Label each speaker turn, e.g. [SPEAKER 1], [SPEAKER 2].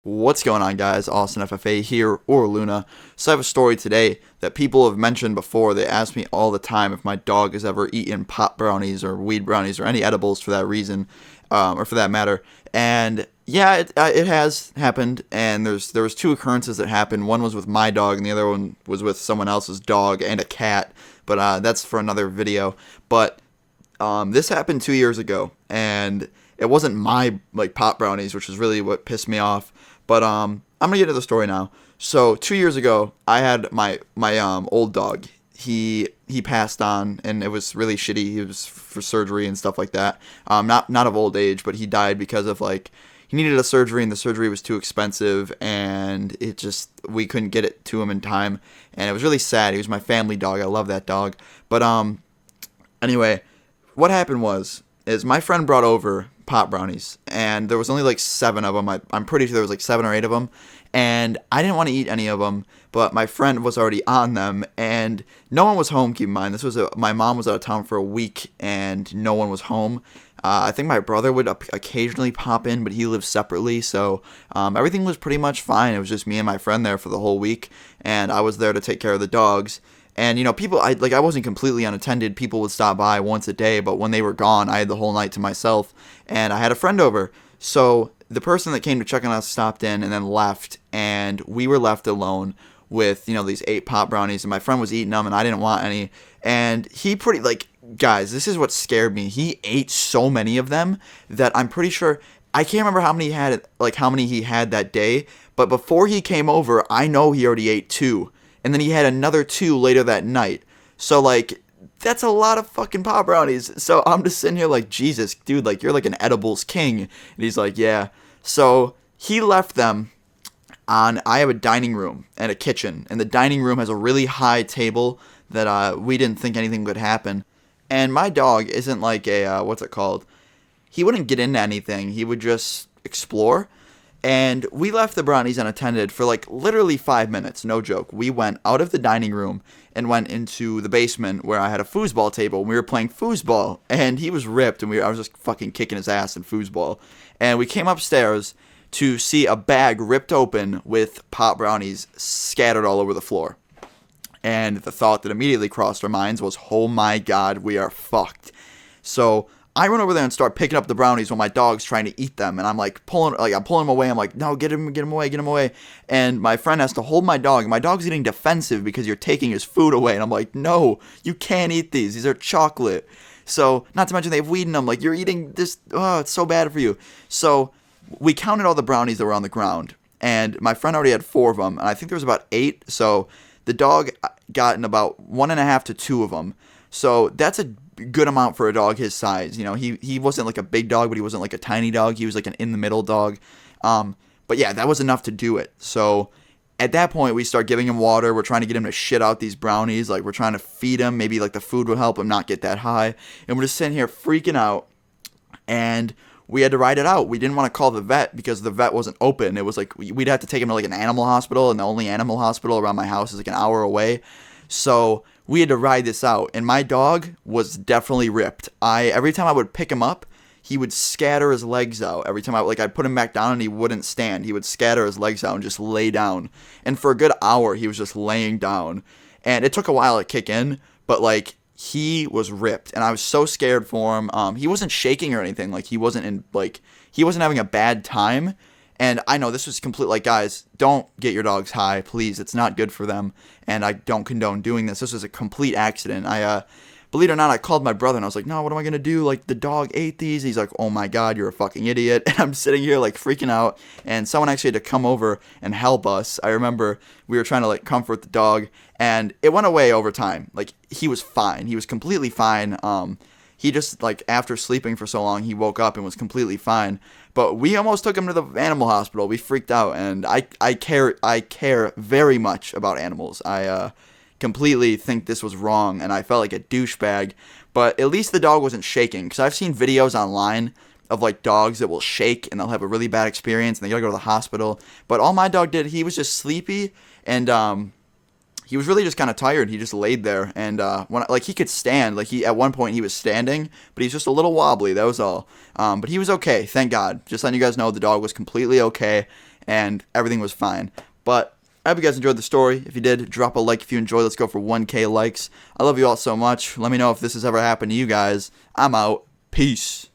[SPEAKER 1] What's going on, guys? Austin FFA here, or Luna. So I have a story today that people have mentioned before. They ask me all the time if my dog has ever eaten pot brownies or weed brownies or any edibles for that reason, or for that matter. And yeah, it has happened. And there was two occurrences that happened. One was with my dog, and the other one was with someone else's dog and a cat. But that's for another video. But this happened 2 years ago, and it wasn't my pot brownies, which was really what pissed me off. But I'm gonna get into the story now. So 2 years ago, I had my old dog. He passed on, and it was really shitty. He was for surgery and stuff like that. Not of old age, but he died because of he needed a surgery, and the surgery was too expensive, and we couldn't get it to him in time, and it was really sad. He was my family dog. I love that dog. But anyway, what happened is my friend brought over pot brownies, and there was only like 7 of them. I'm pretty sure there was like 7 or 8 of them, and I didn't want to eat any of them, but my friend was already on them, and no one was home. Keep in mind, my mom was out of town for a week, and no one was home. I think my brother would occasionally pop in, but he lives separately, so everything was pretty much fine. It was just me and my friend there for the whole week, and I was there to take care of the dogs. And people, I wasn't completely unattended. People would stop by once a day, but when they were gone, I had the whole night to myself, and I had a friend over. So the person that came to check on us stopped in and then left, and we were left alone with these 8 pot brownies, and my friend was eating them, and I didn't want any. And he guys, this is what scared me. He ate so many of them that I'm pretty sure, I can't remember how many he had that day, but before he came over, I know he already ate 2. And then he had another 2 later that night. So, that's a lot of fucking pot brownies. So I'm just sitting here like, Jesus, dude, you're like an edibles king. And he's like, yeah. So he left them I have a dining room and a kitchen. And the dining room has a really high table that we didn't think anything would happen. And my dog isn't like what's it called? He wouldn't get into anything. He would just explore. And we left the brownies unattended for literally 5 minutes, no joke. We went out of the dining room and went into the basement where I had a foosball table, and we were playing foosball, and he was ripped, and I was just fucking kicking his ass in foosball. And we came upstairs to see a bag ripped open with pot brownies scattered all over the floor. And the thought that immediately crossed our minds was, oh my god, we are fucked. So I run over there and start picking up the brownies while my dog's trying to eat them, and I'm pulling him away. I'm like, no, get him away. And my friend has to hold my dog. My dog's getting defensive because you're taking his food away, and I'm like, no, you can't eat these. These are chocolate. So, not to mention they have weed in them. You're eating this. Oh, it's so bad for you. So we counted all the brownies that were on the ground, and my friend already had 4 of them, and I think there was about 8. So the dog got in about 1.5 to 2 of them. So that's a good amount for a dog his size. He wasn't like a big dog, but he wasn't like a tiny dog. He was like an in the middle dog. But yeah, that was enough to do it. So at that point, we start giving him water. We're trying to get him to shit out these brownies. We're trying to feed him. Maybe the food will help him not get that high. And we're just sitting here freaking out. And we had to ride it out. We didn't want to call the vet because the vet wasn't open. It was we'd have to take him to an animal hospital, and the only animal hospital around my house is an hour away. So we had to ride this out, and my dog was definitely ripped. Every time I would pick him up, he would scatter his legs out. Every time I'd put him back down and he wouldn't stand. He would scatter his legs out and just lay down. And for a good hour, he was just laying down. And it took a while to kick in, but he was ripped, and I was so scared for him. He wasn't shaking or anything. He wasn't he wasn't having a bad time. And I know this was complete, guys, don't get your dogs high, please. It's not good for them, and I don't condone doing this. This was a complete accident. Believe it or not, I called my brother, and I was like, no, what am I going to do? The dog ate these. He's like, oh my god, you're a fucking idiot. And I'm sitting here, freaking out, and someone actually had to come over and help us. I remember we were trying to, comfort the dog, and it went away over time. He was fine. He was completely fine. He just, after sleeping for so long, he woke up and was completely fine. But we almost took him to the animal hospital. We freaked out, and I care very much about animals. I completely think this was wrong, and I felt like a douchebag. But at least the dog wasn't shaking, because I've seen videos online of dogs that will shake, and they'll have a really bad experience, and they gotta go to the hospital. But all my dog did, he was just sleepy, and he was really just kind of tired. He just laid there, and when he could stand. At one point he was standing, but he's just a little wobbly. That was all. But he was okay, thank God. Just letting you guys know, the dog was completely okay, and everything was fine. But I hope you guys enjoyed the story. If you did, drop a like if you enjoyed. Let's go for 1K likes. I love you all so much. Let me know if this has ever happened to you guys. I'm out. Peace.